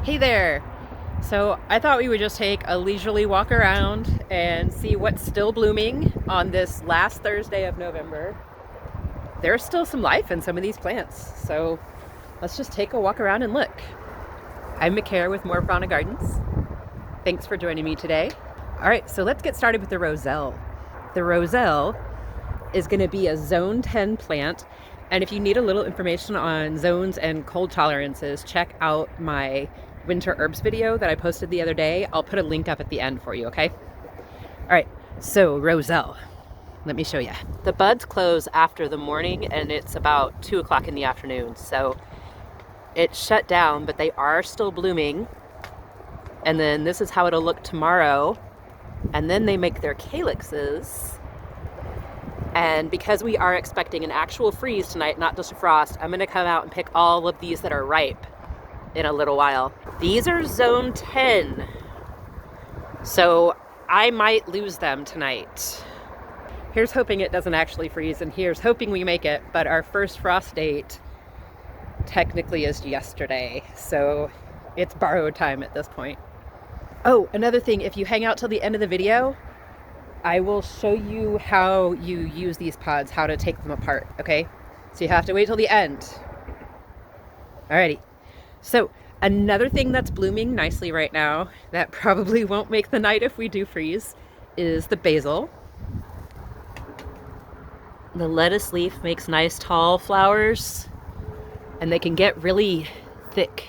Hey there! So I thought we would just take a leisurely walk around and see what's still blooming on this last Thursday of November. There's still some life in some of these plants, so let's just take a walk around and look. I'm Michaela with Moringa Gardens. Thanks for joining me today. Alright, so let's get started with the Roselle. The Roselle is going to be a Zone 10 plant, and if you need a little information on zones and cold tolerances, check out my winter herbs video that I posted the other day. I'll put a link up at the end for you, okay? All right, so Roselle, let me show you. The buds close after the morning and it's about 2 o'clock in the afternoon. So it's shut down, but they are still blooming. And then this is how it'll look tomorrow. And then they make their calyxes. And because we are expecting an actual freeze tonight, not just a frost, I'm gonna come out and pick all of these that are ripe in a little while. These are Zone 10, so I might lose them tonight. Here's hoping it doesn't actually freeze, and here's hoping we make it, but our first frost date technically is yesterday, so it's borrowed time at this point. Oh, another thing, if you hang out till the end of the video, I will show you how you use these pods, how to take them apart, okay? So you have to wait till the end. Alrighty. So another thing that's blooming nicely right now that probably won't make the night if we do freeze is the basil. The lettuce leaf makes nice tall flowers and they can get really thick.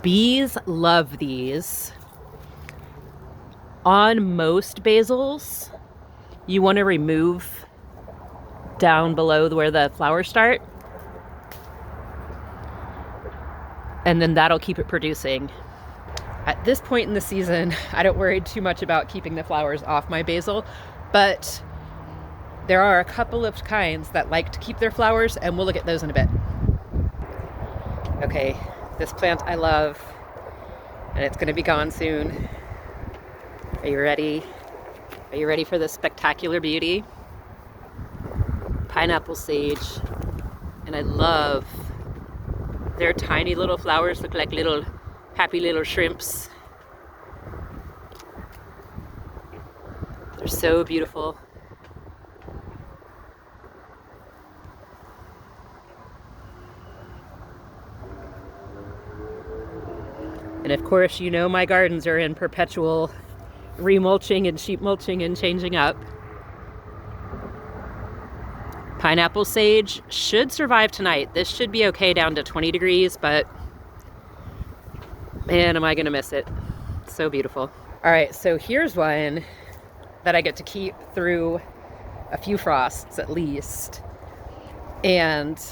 Bees love these. On most basils, you want to remove down below where the flowers start, and then that'll keep it producing. At this point in the season, I don't worry too much about keeping the flowers off my basil, but there are a couple of kinds that like to keep their flowers, and we'll look at those in a bit. Okay, this plant I love, and it's gonna be gone soon. Are you ready? Are you ready for this spectacular beauty? Pineapple sage, and I love their tiny little flowers, look like little happy little shrimps. They're so beautiful. And of course, you know my gardens are in perpetual remulching and sheep mulching and changing up. Pineapple sage should survive tonight. This should be okay down to 20 degrees, but man, am I gonna miss it. So beautiful. All right, so here's one that I get to keep through a few frosts at least. And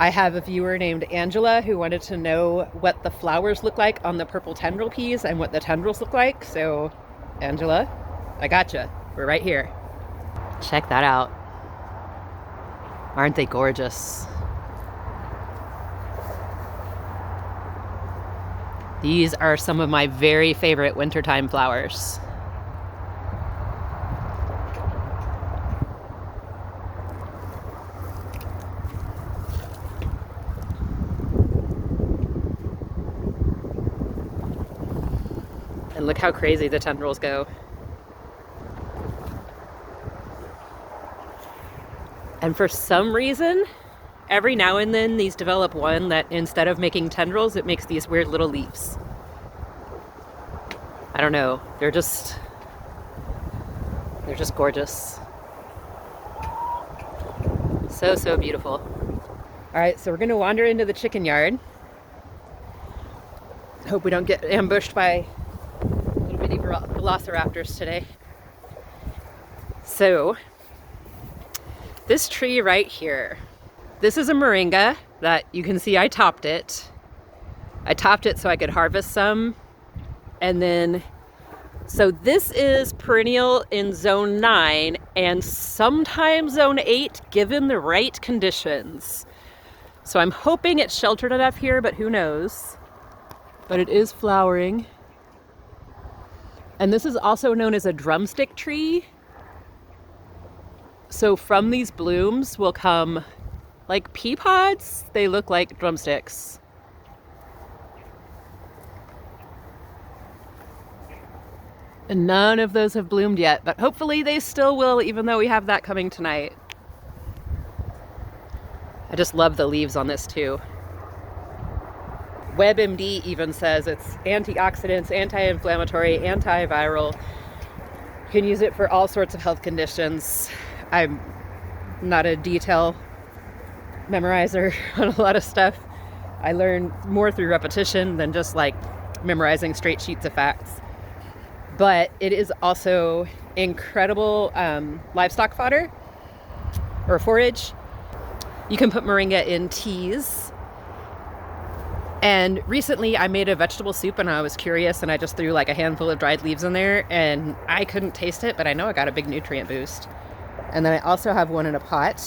I have a viewer named Angela who wanted to know what the flowers look like on the purple tendril peas and what the tendrils look like. So Angela, I gotcha. We're right here. Check that out. Aren't they gorgeous? These are some of my very favorite wintertime flowers. And look how crazy the tendrils go. And for some reason, every now and then these develop one that instead of making tendrils, it makes these weird little leaves. I don't know, they're just gorgeous. So, so beautiful. All right, so we're gonna wander into the chicken yard. Hope we don't get ambushed by little bitty velociraptors today. So, this tree right here, this is a moringa that you can see I topped it. I topped it so I could harvest some. And then, so this is perennial in Zone 9 and sometimes Zone 8 given the right conditions. So I'm hoping it's sheltered enough here, but who knows. But it is flowering. And this is also known as a drumstick tree. So from these blooms will come like pea pods. They look like drumsticks. And none of those have bloomed yet, but hopefully they still will, even though we have that coming tonight. I just love the leaves on this too. WebMD even says it's antioxidants, anti-inflammatory, antiviral. You can use it for all sorts of health conditions. I'm not a detail memorizer on a lot of stuff. I learn more through repetition than just like memorizing straight sheets of facts. But it is also incredible livestock fodder or forage. You can put moringa in teas. And recently I made a vegetable soup and I was curious and I just threw like a handful of dried leaves in there and I couldn't taste it, but I know I got a big nutrient boost. And then I also have one in a pot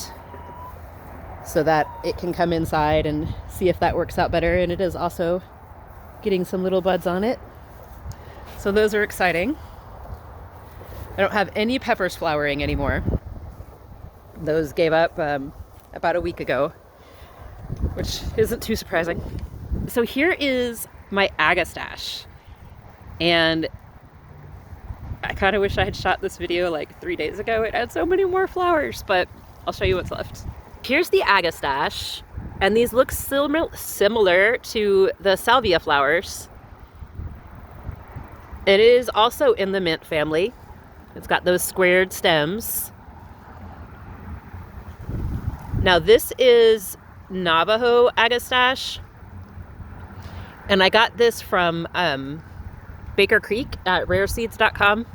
so that it can come inside and see if that works out better. And it is also getting some little buds on it. So those are exciting. I don't have any peppers flowering anymore. Those gave up about a week ago, which isn't too surprising. So here is my Agastache. And I kind of wish I had shot this video like 3 days ago. It had so many more flowers, but I'll show you what's left. Here's the Agastache, and these look similar to the salvia flowers. It is also in the mint family. It's got those squared stems. Now this is Navajo Agastache. And I got this from Baker Creek at rareseeds.com.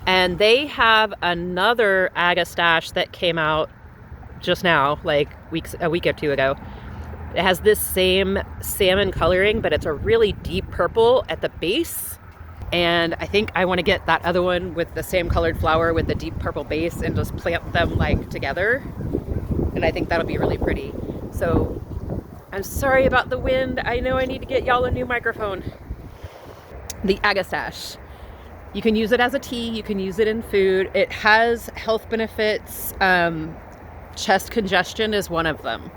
And they have another Agastache that came out just now, like a week or two ago. It has this same salmon coloring, but it's a really deep purple at the base. And I think I want to get that other one with the same colored flower with the deep purple base and just plant them like together. And I think that'll be really pretty. So I'm sorry about the wind. I know I need to get y'all a new microphone. The Agastache. You can use it as a tea. You can use it in food. It has health benefits. Chest congestion is one of them.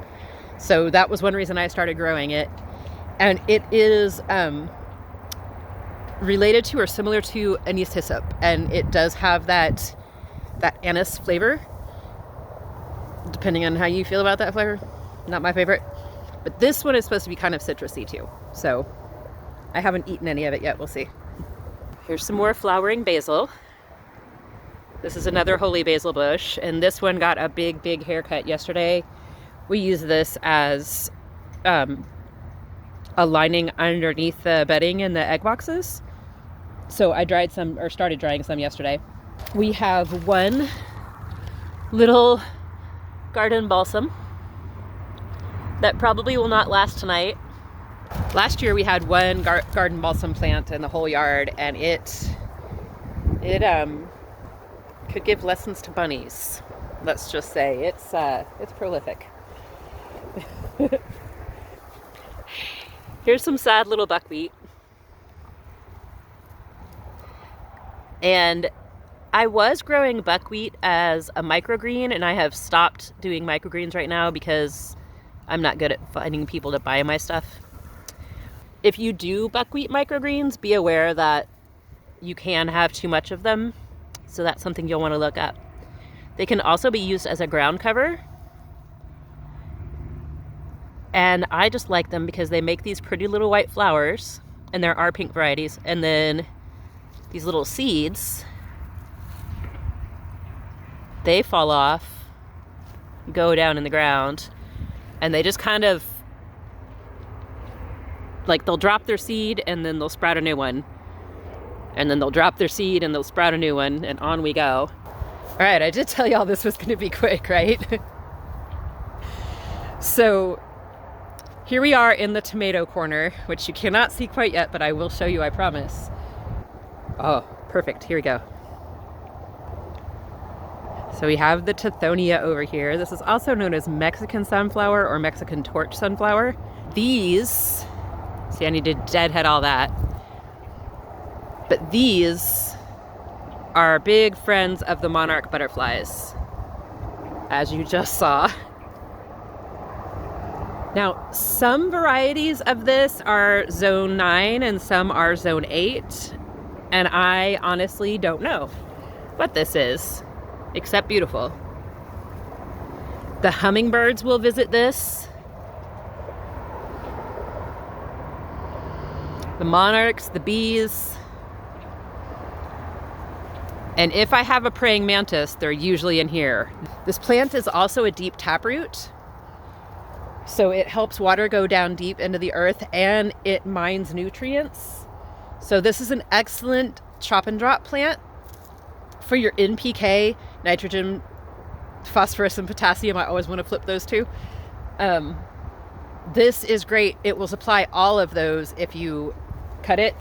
So that was one reason I started growing it. And it is related to or similar to anise hyssop. And it does have that anise flavor, depending on how you feel about that flavor. Not my favorite. But this one is supposed to be kind of citrusy too. So I haven't eaten any of it yet. We'll see. Here's some more flowering basil. This is another holy basil bush. And this one got a big haircut yesterday. We use this as a lining underneath the bedding in the egg boxes. So I dried some, or started drying some yesterday. We have one little garden balsam that probably will not last tonight. Last year we had one garden balsam plant in the whole yard, and it could give lessons to bunnies. Let's just say it's prolific. Here's some sad little buckwheat. And I was growing buckwheat as a microgreen, and I have stopped doing microgreens right now because I'm not good at finding people to buy my stuff. If you do buckwheat microgreens, be aware that you can have too much of them. So that's something you'll want to look at. They can also be used as a ground cover. And I just like them because they make these pretty little white flowers, and there are pink varieties. And then these little seeds, they fall off, go down in the ground, and they just kind of, like, they'll drop their seed and then they'll sprout a new one. And then they'll drop their seed and they'll sprout a new one, and on we go. All right, I did tell y'all this was gonna be quick, right? So here we are in the tomato corner, which you cannot see quite yet, but I will show you, I promise. Oh, perfect, here we go. So we have the Tithonia over here. This is also known as Mexican sunflower or Mexican torch sunflower. These, see, I need to deadhead all that. But these are big friends of the monarch butterflies, as you just saw. Now, some varieties of this are zone 9 and some are zone 8. And I honestly don't know what this is, except beautiful. The hummingbirds will visit this. The monarchs, the bees. And if I have a praying mantis, they're usually in here. This plant is also a deep taproot. So it helps water go down deep into the earth and it mines nutrients. So this is an excellent chop and drop plant for your NPK, nitrogen, phosphorus, and potassium. I always want to flip those two. This is great. It will supply all of those if you cut it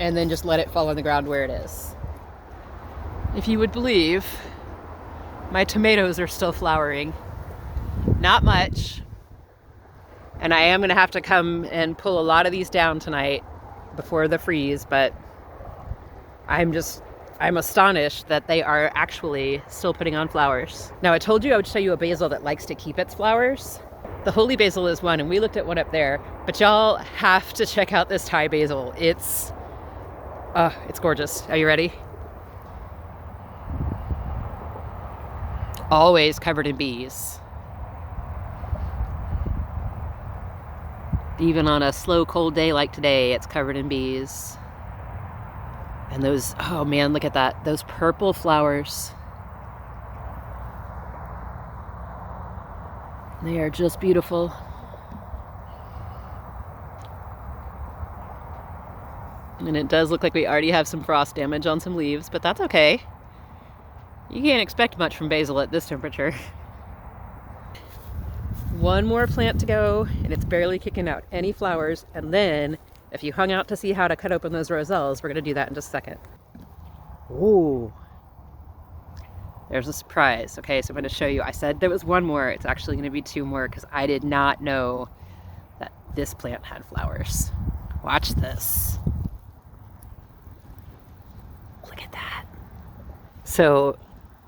and then just let it fall on the ground where it is. If you would believe, my tomatoes are still flowering. Not much. And I am going to have to come and pull a lot of these down tonight before the freeze, but I'm astonished that they are actually still putting on flowers. Now, I told you I would show you a basil that likes to keep its flowers. The holy basil is one, and we looked at one up there, but y'all have to check out this Thai basil. It's gorgeous. Are you ready? Always covered in bees. Even on a slow, cold day like today, it's covered in bees. And those, oh man, look at that. Those purple flowers. They are just beautiful. And it does look like we already have some frost damage on some leaves, but that's okay. You can't expect much from basil at this temperature. One more plant to go, and it's barely kicking out any flowers. And then, if you hung out to see how to cut open those roselles, we're going to do that in just a second. Ooh. There's a surprise. Okay, so I'm going to show you. I said there was one more. It's actually going to be two more because I did not know that this plant had flowers. Watch this. Look at that. So,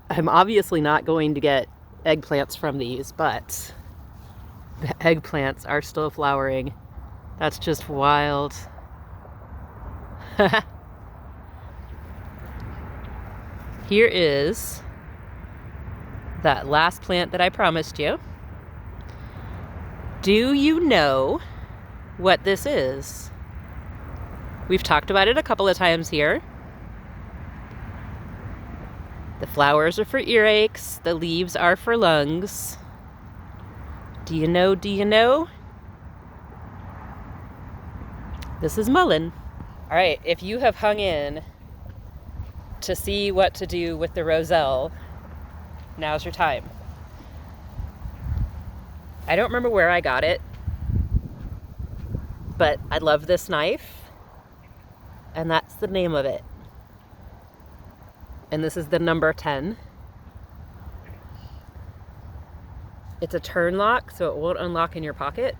I'm obviously not going to get eggplants from these, but the eggplants are still flowering. That's just wild. Here is that last plant that I promised you. Do you know what this is? We've talked about it a couple of times here. The flowers are for earaches. The leaves are for lungs. Do you know? Do you know? This is mullein. All right, if you have hung in to see what to do with the Roselle, now's your time. I don't remember where I got it, but I love this knife, and that's the name of it. And this is the number 10. It's a turn lock, so it won't unlock in your pocket.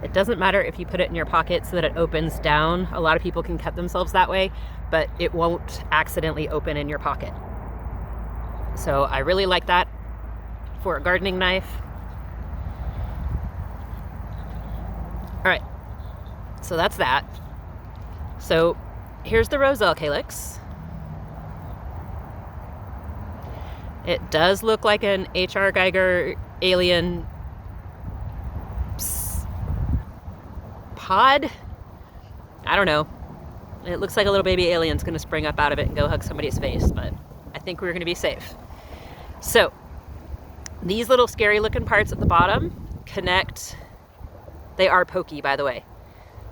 It doesn't matter if you put it in your pocket so that it opens down. A lot of people can cut themselves that way, but it won't accidentally open in your pocket. So I really like that for a gardening knife. All right, so that's that. So here's the Roselle calyx. It does look like an H.R. Geiger alien pod. I don't know. It looks like a little baby alien's gonna spring up out of it and go hug somebody's face, but I think we're gonna be safe. So these little scary looking parts at the bottom connect. They are pokey, by the way.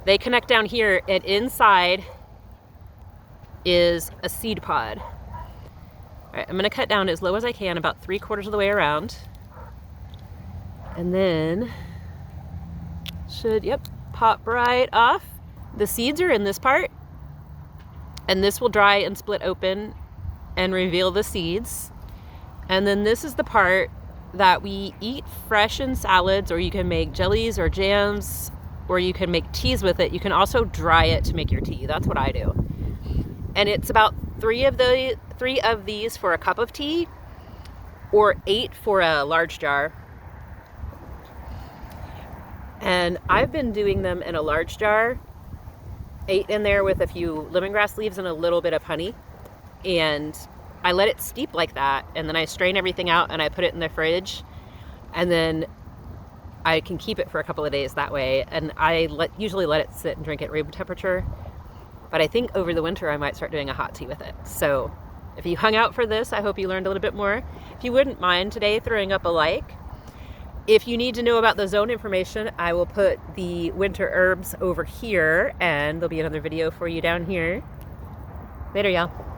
They connect down here, and inside is a seed pod. All right, I'm gonna cut down as low as I can, about 3/4 of the way around. And then should, pop right off. The seeds are in this part, and this will dry and split open and reveal the seeds. And then this is the part that we eat fresh in salads, or you can make jellies or jams, or you can make teas with it. You can also dry it to make your tea. That's what I do. And it's about 3 of these for a cup of tea, or 8 for a large jar. And I've been doing them in a large jar, 8 in there with a few lemongrass leaves and a little bit of honey. And I let it steep like that, and then I strain everything out and I put it in the fridge, and then I can keep it for a couple of days that way. And I usually let it sit and drink at room temperature, but I think over the winter I might start doing a hot tea with it. So if you hung out for this, I hope you learned a little bit more. If you wouldn't mind today throwing up a like. If you need to know about the zone information, I will put the winter herbs over here, and there'll be another video for you down here. Later, y'all.